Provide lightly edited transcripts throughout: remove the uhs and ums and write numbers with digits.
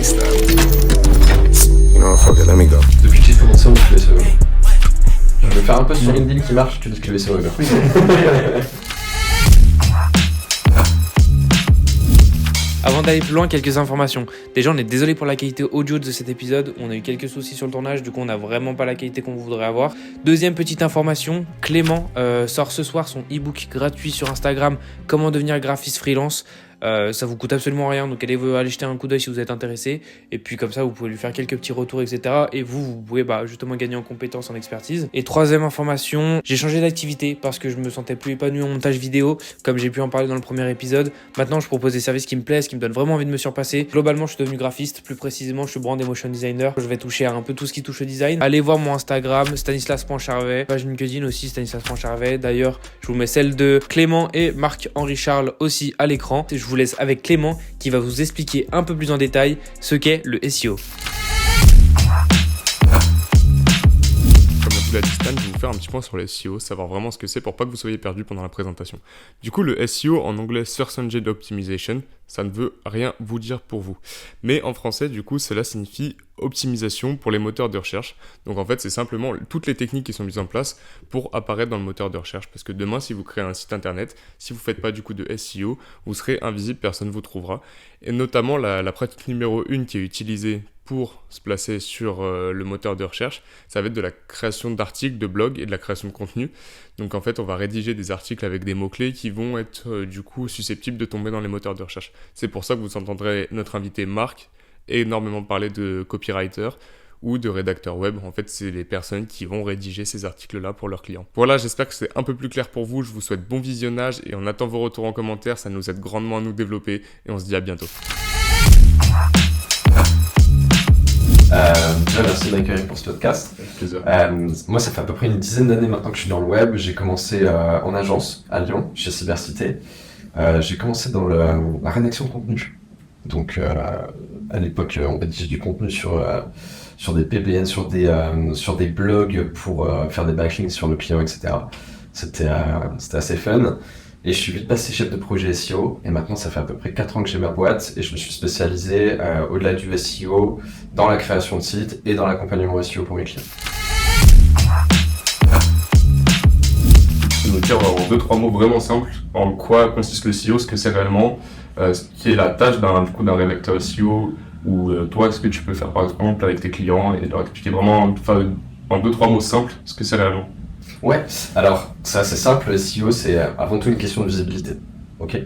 freestyle. No, fuck it, let me go. Depuis que j'ai commencé, on dit que le SEO. Je vais faire un post sur LinkedIn qui marche, tu dis que le SEO est bien. Avant d'aller plus loin, quelques informations. Déjà, on est désolé pour la qualité audio de cet épisode. On a eu quelques soucis sur le tournage, du coup, on n'a vraiment pas la qualité qu'on voudrait avoir. Deuxième petite information, Clément sort ce soir son e-book gratuit sur Instagram, Comment devenir graphiste freelance. Ça vous coûte absolument rien, donc allez jeter un coup d'œil si vous êtes intéressé. Et puis comme ça, vous pouvez lui faire quelques petits retours, etc. Et vous pouvez justement gagner en compétences, en expertise. Et troisième information, j'ai changé d'activité parce que je me sentais plus épanoui en montage vidéo, comme j'ai pu en parler dans le premier épisode. Maintenant, je propose des services qui me plaisent, qui me donnent vraiment envie de me surpasser. Globalement, je suis devenu graphiste, plus précisément, je suis brand et motion designer. Je vais toucher à un peu tout ce qui touche au design. Allez voir mon Instagram, Stanislas.Charvet, page LinkedIn aussi, Stanislas.Charvet. D'ailleurs, je vous mets celle de Clément et Marc-Henri Charles aussi à l'écran. Je vous laisse avec Clément qui va vous expliquer un peu plus en détail ce qu'est le SEO. Comme l'a dit la Stan, je vais vous faire un petit point sur le SEO, savoir vraiment ce que c'est pour pas que vous soyez perdu pendant la présentation. Du coup, le SEO, en anglais Search Engine Optimization, ça ne veut rien vous dire pour vous. Mais en français, du coup, cela signifie optimisation pour les moteurs de recherche. Donc en fait, c'est simplement toutes les techniques qui sont mises en place pour apparaître dans le moteur de recherche. Parce que demain, si vous créez un site internet, si vous ne faites pas du coup de SEO, vous serez invisible, personne ne vous trouvera. Et notamment, la pratique numéro 1 qui est utilisée pour se placer sur le moteur de recherche, ça va être de la création d'articles, de blogs et de la création de contenu. Donc en fait, on va rédiger des articles avec des mots-clés qui vont être du coup susceptibles de tomber dans les moteurs de recherche. C'est pour ça que vous entendrez notre invité Marc énormément parler de copywriter ou de rédacteur web. En fait, c'est les personnes qui vont rédiger ces articles-là pour leurs clients. Voilà, j'espère que c'est un peu plus clair pour vous. Je vous souhaite bon visionnage et on attend vos retours en commentaire. Ça nous aide grandement à nous développer et on se dit à bientôt. Déjà, merci de m'accueillir pour ce podcast. Avec plaisir. Moi, ça fait à peu près une dizaine d'années maintenant que je suis dans le web. J'ai commencé en agence à Lyon, chez Cybercité. J'ai commencé dans la rédaction de contenu. Donc, à l'époque, on rédigeait du contenu sur des PBN, sur des blogs pour faire des backlinks sur le client, etc. C'était assez fun. Et je suis vite passé chef de projet SEO, et maintenant ça fait à peu près 4 ans que j'ai ma boîte, et je me suis spécialisé au-delà du SEO, dans la création de sites et dans l'accompagnement SEO pour mes clients. Tu peux nous dire en 2-3 mots vraiment simples en quoi consiste le SEO, ce que c'est réellement, ce qui est la tâche d'un rédacteur SEO, ou toi, ce que tu peux faire par exemple avec tes clients, et leur expliquer vraiment en 2-3 mots simples ce que c'est réellement. Ouais, alors c'est assez simple, le SEO c'est avant tout une question de visibilité. Ok.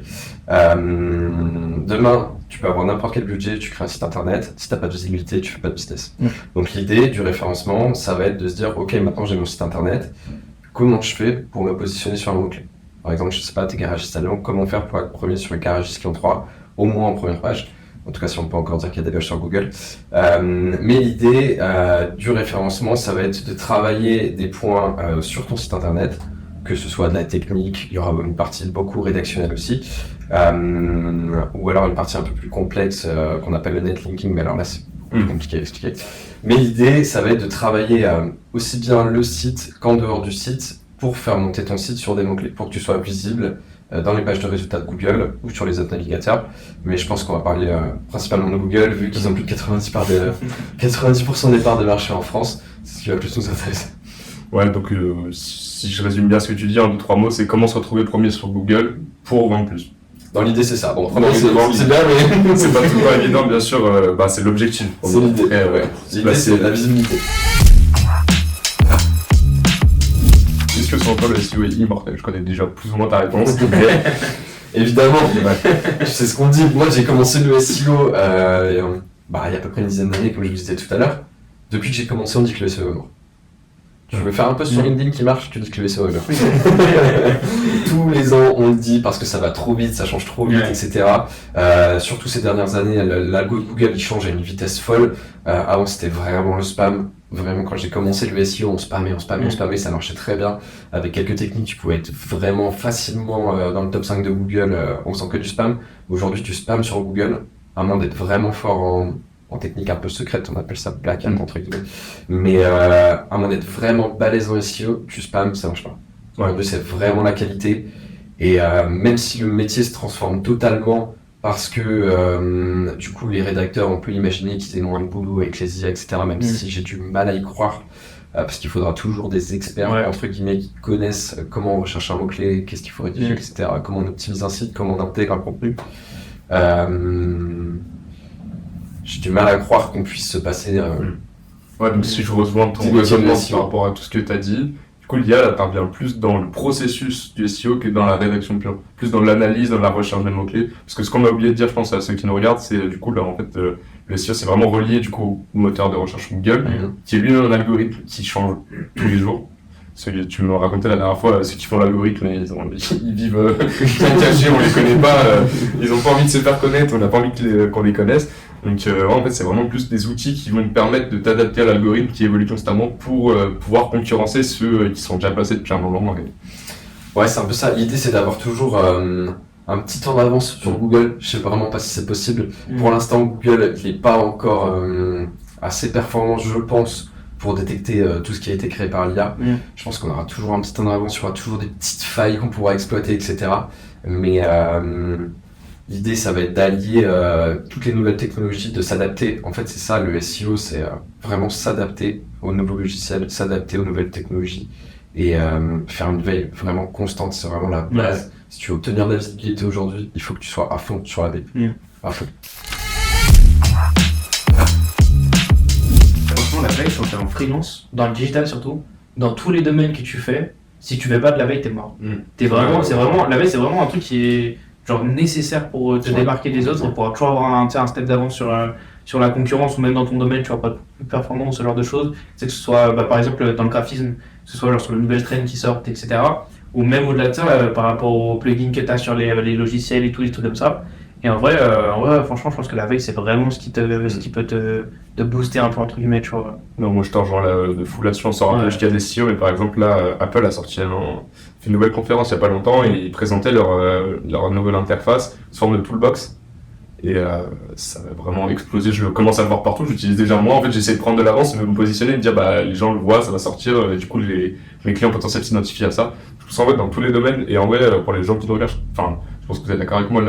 Demain, tu peux avoir n'importe quel budget, tu crées un site internet, si t'as pas de visibilité, tu fais pas de business. Donc l'idée du référencement, ça va être de se dire, ok, maintenant j'ai mon site internet, comment je fais pour me positionner sur un mot-clé? Par exemple, je sais pas, t'es garagiste à Lyon, comment faire pour être premier sur les garagistes qui ont 3, au moins en première page? En tout cas, si on peut encore dire qu'il y a des pages sur Google. Mais l'idée du référencement, ça va être de travailler des points sur ton site internet, que ce soit de la technique, il y aura une partie beaucoup rédactionnelle aussi, ou alors une partie un peu plus complexe qu'on appelle le netlinking, mais alors là c'est plus compliqué à expliquer. Mais l'idée, ça va être de travailler aussi bien le site qu'en dehors du site pour faire monter ton site sur des mots-clés, pour que tu sois visible dans les pages de résultats de Google ou sur les autres navigateurs. Mais je pense qu'on va parler principalement de Google, vu qu'ils ont plus de 90% des parts de marché en France, c'est ce qui va plus nous intéresser. Ouais, donc si je résume bien ce que tu dis en 2-3 mots, c'est comment se retrouver premier sur Google pour vendre plus. Dans l'idée, c'est ça. Bon, Dans l'idée, c'est bien, mais c'est pas toujours évident, bien sûr, c'est l'objectif. c'est l'idée. Ouais. L'idée, c'est la visibilité. Est-ce que selon toi le SEO est immortel? Je connais déjà plus ou moins ta réponse. Évidemment, tu sais ce qu'on dit. Moi, j'ai commencé le SEO il y a à peu près une dizaine d'années, comme je vous disais tout à l'heure. Depuis que j'ai commencé, on dit que le SEO est mort. Tu veux faire un post sur LinkedIn qui marche, tu dis que le SEO est mort. Tous les ans, on le dit parce que ça va trop vite, ça change trop vite, etc. Surtout ces dernières années, l'algo de Google il change à une vitesse folle. Avant, c'était vraiment le spam. Vraiment, quand j'ai commencé le SEO, on spammait, ça marchait très bien. Avec quelques techniques, tu pouvais être vraiment facilement dans le top 5 de Google en faisant que du spam. Aujourd'hui, tu spams sur Google, à moins d'être vraiment fort en technique un peu secrète, on appelle ça black hat entre guillemets. Mais à moins d'être vraiment balèze en SEO, tu spams, ça marche pas. Aujourd'hui, c'est vraiment la qualité. Et même si le métier se transforme totalement parce que du coup les rédacteurs, on peut imaginer qu'ils aient moins de boulot avec les IA, etc. Même si j'ai du mal à y croire, parce qu'il faudra toujours des experts, entre guillemets, qui connaissent comment on recherche un mot-clé, qu'est-ce qu'il faut rédiger, etc. Comment on optimise un site, comment on intègre un contenu. J'ai du mal à croire qu'on puisse se passer... Ouais, donc si je rejoins ton raisonnement par rapport à tout ce que tu as dit, du coup l'IA intervient plus dans le processus du SEO que dans la rédaction pure, plus dans l'analyse, dans la recherche des mots-clés. Parce que ce qu'on a oublié de dire, je pense, à ceux qui nous regardent, c'est du coup là en fait le SEO c'est vraiment relié du coup au moteur de recherche Google, qui est lui-même un algorithme qui change tous les jours. Tu me racontais la dernière fois, ceux qui font l'algorithme, ils vivent bien cachés, on les connaît pas, ils ont pas envie de se faire connaître, on n'a pas envie qu'on les connaisse. Donc en fait c'est vraiment plus des outils qui vont te permettre de t'adapter à l'algorithme qui évolue constamment pour pouvoir concurrencer ceux qui sont déjà passés depuis un moment. Ouais, c'est un peu ça. L'idée c'est d'avoir toujours un petit temps d'avance sur Google. Je sais vraiment pas si c'est possible. Pour l'instant Google il n'est pas encore assez performant, je pense, pour détecter tout ce qui a été créé par l'IA. Je pense qu'on aura toujours un petit temps d'avance, il y aura toujours des petites failles qu'on pourra exploiter, etc. Mais l'idée, ça va être d'allier toutes les nouvelles technologies, de s'adapter. En fait, c'est ça, le SEO, c'est vraiment s'adapter aux nouveaux logiciels, s'adapter aux nouvelles technologies et faire une veille vraiment constante. C'est vraiment la base. Si tu veux obtenir de la visibilité aujourd'hui, il faut que tu sois à fond sur la veille. À fond. Franchement, la veille, quand tu es en freelance, dans le digital surtout, dans tous les domaines que tu fais, si tu fais pas de la veille, t'es mort. La veille, c'est vraiment un truc qui est genre nécessaire pour te démarquer des autres et pour toujours avoir un step d'avance sur la concurrence ou même dans ton domaine, tu vois, pas de performance, ce genre de choses. C'est que ce soit, par exemple, dans le graphisme, que ce soit genre sur les nouvelles trends qui sortent, etc. Ou même au-delà de ça, par rapport aux plugins que tu as sur les logiciels et tout, des trucs comme ça. Et en vrai, franchement, je pense que la veille, c'est vraiment ce qui peut te booster un peu, entre guillemets, tu vois. Non, moi je te rejoins de fou là-dessus, on sort un peu jusqu'à des CEO, mais par exemple là, Apple a sorti fait une nouvelle conférence il y a pas longtemps et ils présentaient leur nouvelle interface sous forme de toolbox. Et ça va vraiment exploser, je commence à le voir partout, j'utilise déjà moi, en fait j'essaie de prendre de l'avance, de me positionner et de dire les gens le voient, ça va sortir, et du coup mes clients potentiels s'identifient à ça. Je trouve ça en fait dans tous les domaines, et en vrai pour les gens qui nous regardent, enfin je pense que vous êtes d'accord avec moi,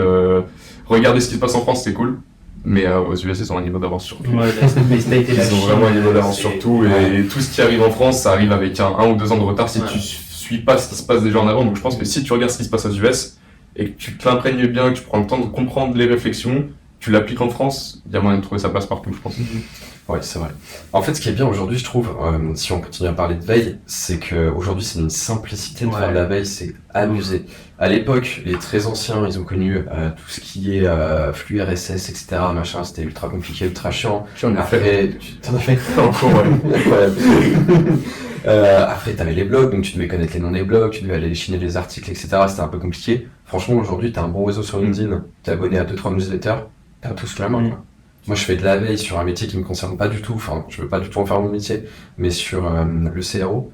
regarder ce qui se passe en France c'est cool, mais aux US ils ont un niveau d'avance sur tout. Ils ont vraiment un niveau d'avance sur tout, et tout ce qui arrive en France ça arrive avec un ou 2 ans de retard si tu suis pas ce qui se passe déjà en avant, donc je pense que si tu regardes ce qui se passe aux US, et que tu t'imprègnes bien, que tu prends le temps de comprendre les réflexions, tu l'appliques en France, il y a moyen de trouver sa place partout, je pense. Ouais, c'est vrai. En fait, ce qui est bien aujourd'hui, je trouve, si on continue à parler de veille, c'est qu'aujourd'hui, c'est une simplicité de faire de la veille, c'est amusé. À l'époque, les très anciens, ils ont connu tout ce qui est flux RSS, etc., machin, c'était ultra compliqué, ultra chiant. Après, t'en as fait encore, après, t'avais les blogs, donc tu devais connaître les noms des blogs, tu devais aller chiner les articles, etc. C'était un peu compliqué. Franchement, aujourd'hui, t'as un bon réseau sur LinkedIn, t'es abonné à 2-3 newsletters, t'as tout sous la main, quoi. Moi, je fais de la veille sur un métier qui me concerne pas du tout, enfin, je veux pas du tout en faire mon métier, mais sur le CRO,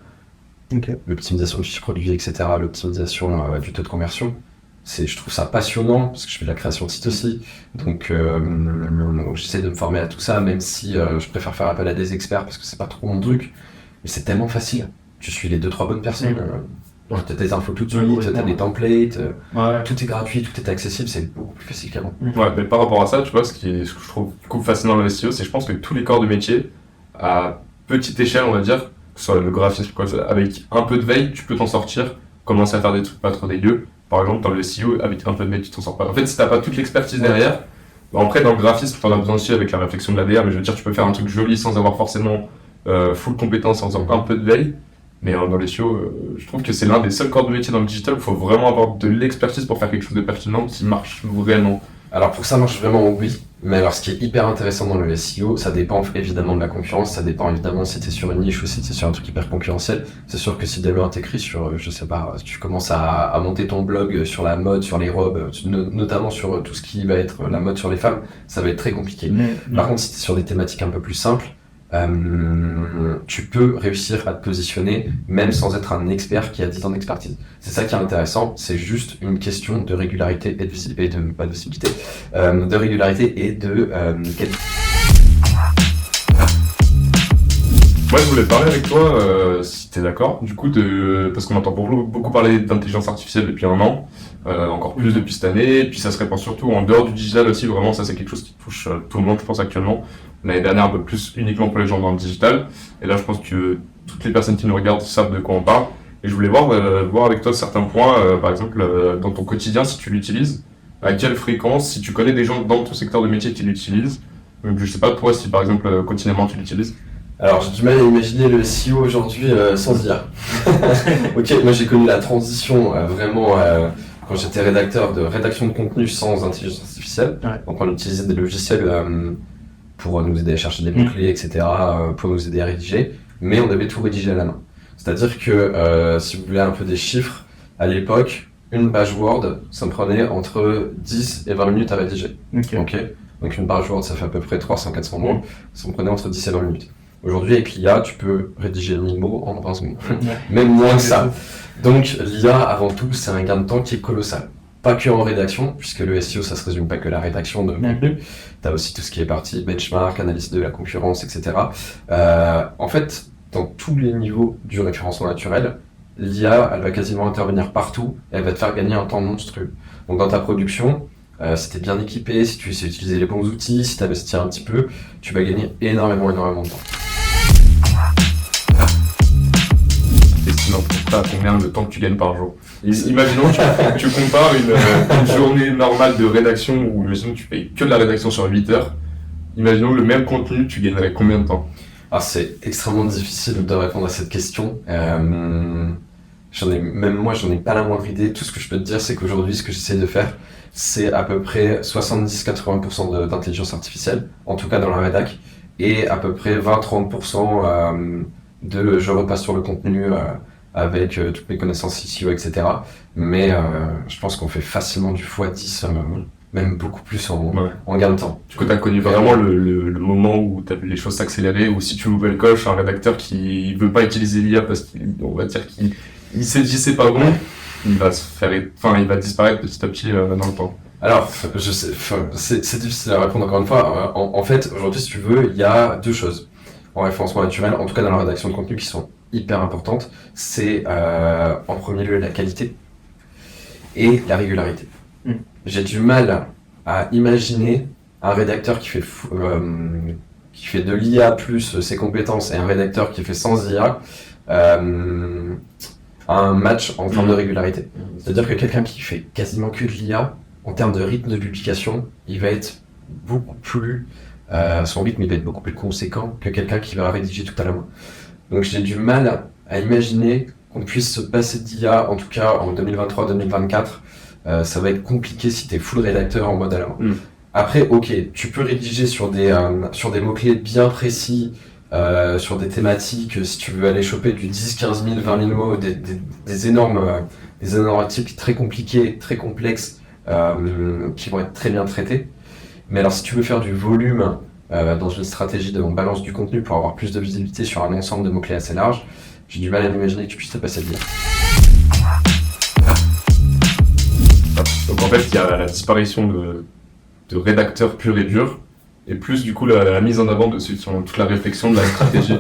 l'optimisation du chiffre produit, etc., l'optimisation du taux de conversion. Je trouve ça passionnant, parce que je fais de la création de site aussi, donc j'essaie de me former à tout ça, même si je préfère faire appel à des experts, parce que c'est pas trop mon truc. Mais c'est tellement facile. Tu suis les 2-3 bonnes personnes. T'as des infos tout de suite, t'as des templates. Tout est gratuit, tout est accessible, c'est beaucoup plus facile qu'avant. Ouais, mais par rapport à ça, tu vois, ce que je trouve cool fascinant dans le SEO, c'est que je pense que tous les corps de métier, à petite échelle, on va dire, que ce soit le graphisme, avec un peu de veille, tu peux t'en sortir, commencer à faire des trucs pas trop dégueux. Par exemple, dans le SEO, avec un peu de veille, tu t'en sors pas. En fait, si t'as pas toute l'expertise derrière, après, dans le graphisme, t'en as besoin aussi avec la réflexion de l'ADR, mais je veux dire, tu peux faire un truc joli sans avoir forcément full compétence en faisant un peu de veille, mais dans les SEO, je trouve que c'est l'un des seuls corps de métier dans le digital où il faut vraiment avoir de l'expertise pour faire quelque chose de pertinent qui marche vraiment. Alors pour ça marche vraiment oui, mais alors ce qui est hyper intéressant dans le SEO, ça dépend évidemment de la concurrence, ça dépend évidemment si t'es sur une niche ou si t'es sur un truc hyper concurrentiel. C'est sûr que si demain t'écris sur, je sais pas, tu commences à monter ton blog sur la mode, sur les robes, notamment sur tout ce qui va être la mode sur les femmes, ça va être très compliqué. Par contre si t'es sur des thématiques un peu plus simples, tu peux réussir à te positionner même sans être un expert qui a 10 ans d'expertise. C'est ça qui est intéressant, c'est juste une question de régularité et de pas de visibilité, de régularité et de qualité. Moi, je voulais parler avec toi, si t'es d'accord, du coup, parce qu'on entend beaucoup parler d'intelligence artificielle depuis un an, encore plus depuis cette année, et puis ça se répand surtout en dehors du digital aussi, vraiment, ça c'est quelque chose qui touche tout le monde, je pense, actuellement. L'année dernière, un peu plus uniquement pour les gens dans le digital, et là, je pense que toutes les personnes qui nous regardent savent de quoi on parle, et je voulais voir avec toi certains points, par exemple, dans ton quotidien, si tu l'utilises, à quelle fréquence, si tu connais des gens dans ton secteur de métier qui l'utilisent, donc je sais pas toi si par exemple quotidiennement tu l'utilises. Alors, j'ai du mal à imaginer le SEO aujourd'hui sans IA. Ok, moi j'ai connu la transition vraiment quand j'étais rédacteur de rédaction de contenu sans intelligence artificielle. Ouais. Donc on utilisait des logiciels pour nous aider à chercher des mots-clés, etc., pour nous aider à rédiger, mais on devait tout rédiger à la main. C'est-à-dire que si vous voulez un peu des chiffres, à l'époque, une page Word, ça me prenait entre 10 et 20 minutes à rédiger. Ok. Donc une page Word, ça fait à peu près 300-400 mots, ça me prenait entre 10 et 20 minutes. Aujourd'hui, avec l'IA, tu peux rédiger 1000 mots en 20 secondes. Même moins que ça. Donc, l'IA, avant tout, c'est un gain de temps qui est colossal. Pas que en rédaction, puisque le SEO, ça se résume pas que la rédaction de contenu. Tu as aussi tout ce qui est partie benchmark, analyse de la concurrence, etc. En fait, dans tous les niveaux du référencement naturel, l'IA, elle va quasiment intervenir partout et elle va te faire gagner un temps monstrueux. Donc, dans ta production, si tu es bien équipé, si tu sais utiliser les bons outils, si tu investis un petit peu, tu vas gagner énormément de temps. Estimant à combien de temps que tu gagnes par jour. Imaginons tu compares une journée normale de rédaction où imaginons que tu fais que de la rédaction sur 8 heures. Imaginons le même contenu, tu gagnerais combien de temps? Ah, c'est extrêmement difficile de répondre à cette question. Même moi, j'en ai pas la moindre idée. Tout ce que je peux te dire, c'est qu'aujourd'hui, ce que j'essaie de faire, c'est à peu près 70-80% d'intelligence artificielle, en tout cas dans la rédac, et à peu près 20-30% de je repasse sur le contenu avec toutes mes connaissances SEO, etc. Mais je pense qu'on fait facilement du x10, même beaucoup plus en gain de temps. Du coup, tu as connu vraiment le moment où tu as vu les choses s'accélérer, ou si tu loupais le coche, un rédacteur qui veut pas utiliser l'IA parce qu'on va dire qu'il s'est dit c'est pas bon, il va disparaître petit à petit dans le temps. Alors, je sais, c'est difficile à répondre encore une fois. En fait, aujourd'hui, si tu veux, il y a deux choses en référencement naturel, en tout cas dans la rédaction de contenu, qui sont hyper importantes. C'est en premier lieu la qualité et la régularité. J'ai du mal à imaginer un rédacteur qui fait de l'IA plus ses compétences et un rédacteur qui fait sans IA un match en termes de régularité. C'est-à-dire que quelqu'un qui fait quasiment que de l'IA, en termes de rythme de publication, il va être beaucoup plus... son rythme il va être beaucoup plus conséquent que quelqu'un qui va rédiger tout à la main. Donc j'ai du mal à imaginer qu'on puisse se passer d'IA, en tout cas en 2023-2024. Ça va être compliqué si t'es full rédacteur en mode à la main. Après, ok, tu peux rédiger sur des mots-clés bien précis, sur des thématiques, si tu veux aller choper du 10, 15 000, 20 000 mots, des énormes articles très compliqués, très complexes, qui vont être très bien traités. Mais alors si tu veux faire du volume dans une stratégie de balance du contenu pour avoir plus de visibilité sur un ensemble de mots-clés assez large, j'ai du mal à imaginer que tu puisses te passer de l'IA. Donc en fait, il y a la disparition de rédacteurs purs et durs, et plus du coup la mise en avant de toute la réflexion de la stratégie.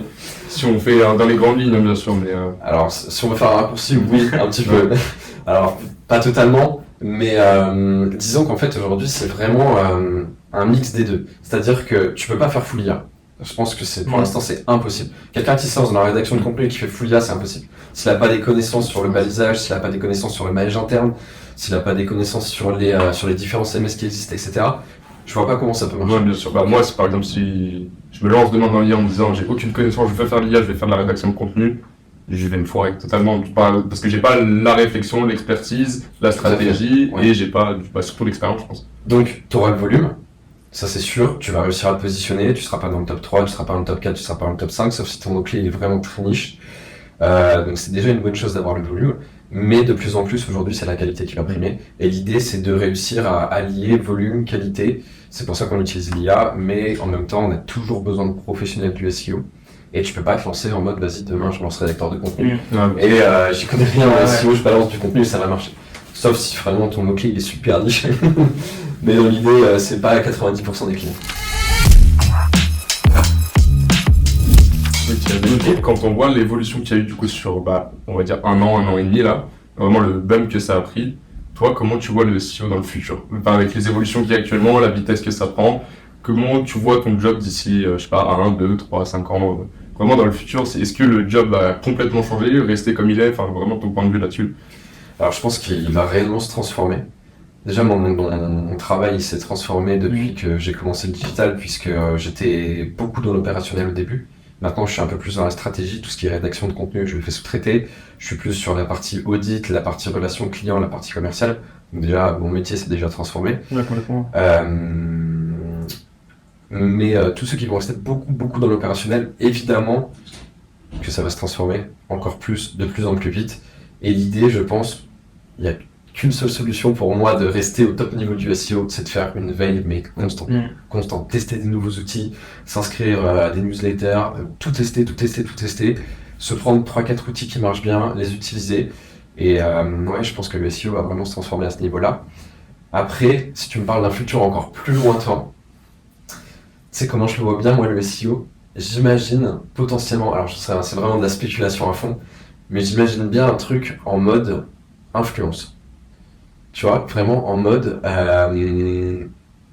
Si on fait dans les grandes lignes, bien sûr, mais... Alors, si on veut faire un raccourci, oui, un petit peu. Alors, pas totalement, mais disons qu'en fait, aujourd'hui, c'est vraiment un mix des deux. C'est-à-dire que tu peux pas faire full IA. Je pense que pour l'instant, c'est impossible. Quelqu'un qui se lance dans la rédaction de contenu et qui fait full IA, c'est impossible. S'il n'a pas des connaissances sur le balisage, s'il n'a pas des connaissances sur le maillage interne, s'il n'a pas des connaissances sur les différents CMS qui existent, etc., je vois pas comment ça peut marcher. Ouais, bien sûr. Moi, c'est par exemple, si je me lance demain dans l'IA en me disant j'ai aucune connaissance, je veux faire l'IA, je vais faire de la rédaction de contenu, je vais me foirer totalement, parce que j'ai pas la réflexion, l'expertise, la stratégie, et j'ai pas surtout l'expérience, je pense. Donc, tu auras le volume, ça c'est sûr, tu vas réussir à te positionner, tu seras pas dans le top 3, tu seras pas dans le top 4, tu seras pas dans le top 5, sauf si ton mot-clé est vraiment très niche. Donc c'est déjà une bonne chose d'avoir le volume, mais de plus en plus aujourd'hui c'est la qualité qui va primer, et l'idée c'est de réussir à allier volume, qualité. C'est pour ça qu'on utilise l'IA, mais en même temps on a toujours besoin de professionnels du SEO. Et tu peux pas te lancer en mode vas-y demain je lance rédacteur de contenu. Et j'y connais rien en SEO, je balance du contenu et ça va marcher. Sauf si vraiment ton mot-clé il est super niche. Mais dans l'idée, c'est pas à 90% des clients. Oui, tu as donné quand on voit l'évolution qu'il y a eu du coup sur, on va dire un an et demi là, vraiment le bump que ça a pris, toi, comment tu vois le SEO dans le futur? Enfin, avec les évolutions qu'il y a actuellement, la vitesse que ça prend, comment tu vois ton job d'ici, je sais pas, 1, 2, 3, 5 ans vraiment dans le futur, est-ce que le job va complètement changer, rester comme il est, enfin vraiment ton point de vue là-dessus? Alors je pense qu'il va réellement se transformer. Déjà mon travail il s'est transformé depuis que j'ai commencé le digital, puisque j'étais beaucoup dans l'opérationnel au début. Maintenant je suis un peu plus dans la stratégie, tout ce qui est rédaction de contenu je le fais sous-traiter. Je suis plus sur la partie audit, la partie relation client, la partie commerciale. Donc déjà mon métier s'est déjà transformé. Ouais, complètement. Mais tous ceux qui vont rester beaucoup dans l'opérationnel, évidemment que ça va se transformer encore plus, de plus en plus vite. Et l'idée, je pense, il n'y a qu'une seule solution pour moi de rester au top niveau du SEO, c'est de faire une veille mais constante, tester des nouveaux outils, s'inscrire à des newsletters, tout tester, se prendre 3-4 outils qui marchent bien, les utiliser. Et ouais, je pense que le SEO va vraiment se transformer à ce niveau-là. Après, si tu me parles d'un futur encore plus lointain, tu sais comment je le vois bien, moi, le SEO, j'imagine potentiellement, alors c'est vraiment de la spéculation à fond, mais j'imagine bien un truc en mode influence. Tu vois, vraiment en mode,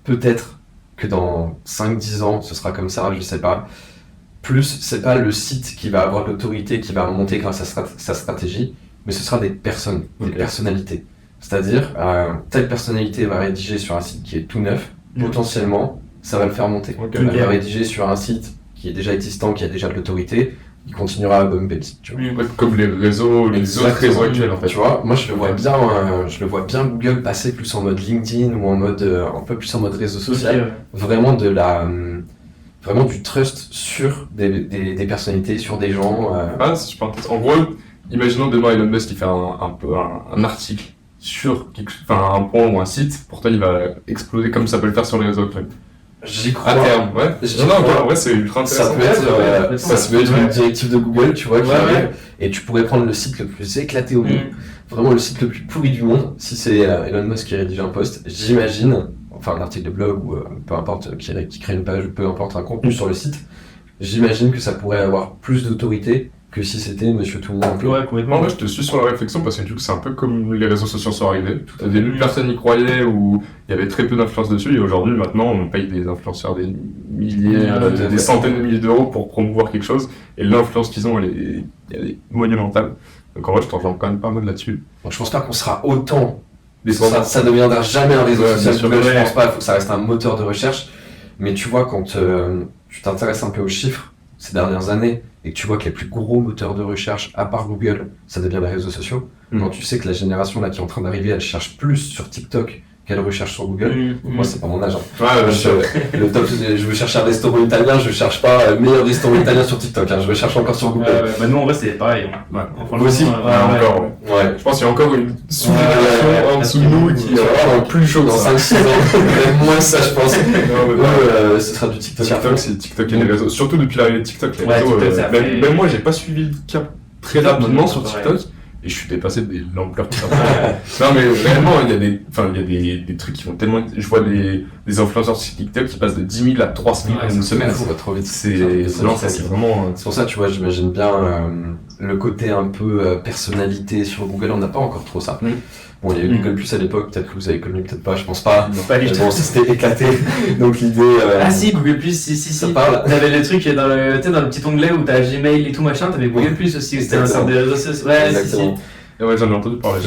peut-être que dans 5-10 ans, ce sera comme ça, je sais pas. Plus, c'est pas le site qui va avoir l'autorité, qui va remonter grâce à sa stratégie, mais ce sera des personnes, des personnalités. C'est-à-dire, telle personnalité va rédiger sur un site qui est tout neuf, potentiellement, ça va le faire monter. Elle va rédiger sur un site qui est déjà existant, qui a déjà de l'autorité, il continuera à bumper le site. Tu vois. Comme les réseaux, les autres réseaux actuels en fait. Tu vois, moi je le vois bien Google passer plus en mode LinkedIn ou en mode un peu plus en mode réseau social. Vraiment vraiment du trust sur des personnalités, sur des gens. Ah, c'est super intéressant. En gros, imaginons demain Elon Musk qui fait un article sur un point ou un site, pourtant il va exploser comme ça peut le faire sur les réseaux actuels. J'y crois. À terme, ouais. En vrai, c'est ultra intéressant. Ça peut être une directive de Google, tu vois, qui arrive, et tu pourrais prendre le site le plus éclaté au monde, vraiment le site le plus pourri du monde, si c'est Elon Musk qui rédige un post, j'imagine, enfin un article de blog ou peu importe, qui crée une page, peu importe, un contenu sur le site, j'imagine que ça pourrait avoir plus d'autorité que si c'était Monsieur Tout le Monde. Ouais, complètement. Moi, je te suis sur la réflexion parce que du coup, c'est un peu comme les réseaux sociaux sont arrivés. Au début, personne n'y croyait ou il y avait très peu d'influence dessus. Et aujourd'hui, maintenant, on paye des influenceurs des milliers, des centaines de milliers d'euros pour promouvoir quelque chose. Et l'influence qu'ils ont, elle est monumentale. Donc en vrai, je t'en rejoins quand même pas mal là-dessus. Donc, je pense pas qu'on sera autant. Ça ne deviendra jamais un réseau social. Je pense pas, il faut que ça reste un moteur de recherche. Mais tu vois, quand tu t'intéresses un peu aux chiffres ces dernières années, et que tu vois que les plus gros moteurs de recherche, à part Google, ça devient les réseaux sociaux. Quand tu sais que la génération là qui est en train d'arriver, elle cherche plus sur TikTok qu'elle recherche sur Google. Moi, c'est pas mon âge. Je veux chercher un restaurant italien, je cherche pas meilleur restaurant italien sur TikTok. Je recherche encore sur Google. Nous, en vrai, c'est pareil. Moi aussi. Encore. Je pense qu'il y a encore une sous-génération en dessous de nous qui est plus chaud dans 5-6 ans. Même moins ça, je pense. Ce sera du TikTok. C'est TikTok et les réseaux. Surtout depuis l'arrivée de TikTok. Les réseaux, même moi, j'ai pas suivi le cap très rapidement sur TikTok. Et je suis dépassé de l'ampleur que ça prend. Non mais réellement, il y a des trucs qui vont tellement... Je vois des influenceurs sur TikTok qui passent de 10 000 à 300 000 en une semaine. Ça va trop vite. C'est vraiment... C'est pour ça, tu vois, j'imagine bien le côté un peu personnalité sur Google. On n'a pas encore trop ça. Bon, il y a eu Google Plus à l'époque, peut-être que vous avez connu, peut-être pas, je pense pas. Non, pas bon, c'était éclaté. Donc l'idée... Ah si, Google Plus, si. T'avais le truc dans le petit onglet où t'as Gmail et tout machin, t'avais Google Plus aussi, c'était un sort de réseaux sociaux. Ouais, si. Et ouais, j'en ai entendu parler.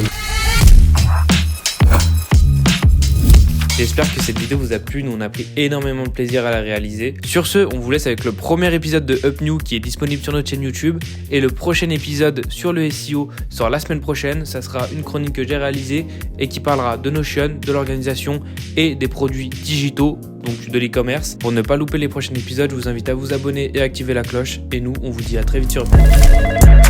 J'espère que cette vidéo vous a plu, nous on a pris énormément de plaisir à la réaliser. Sur ce, on vous laisse avec le premier épisode de Up New qui est disponible sur notre chaîne YouTube. Et le prochain épisode sur le SEO sort la semaine prochaine. Ça sera une chronique que j'ai réalisée et qui parlera de Notion, de l'organisation et des produits digitaux, donc de l'e-commerce. Pour ne pas louper les prochains épisodes, je vous invite à vous abonner et activer la cloche. Et nous, on vous dit à très vite sur Up New.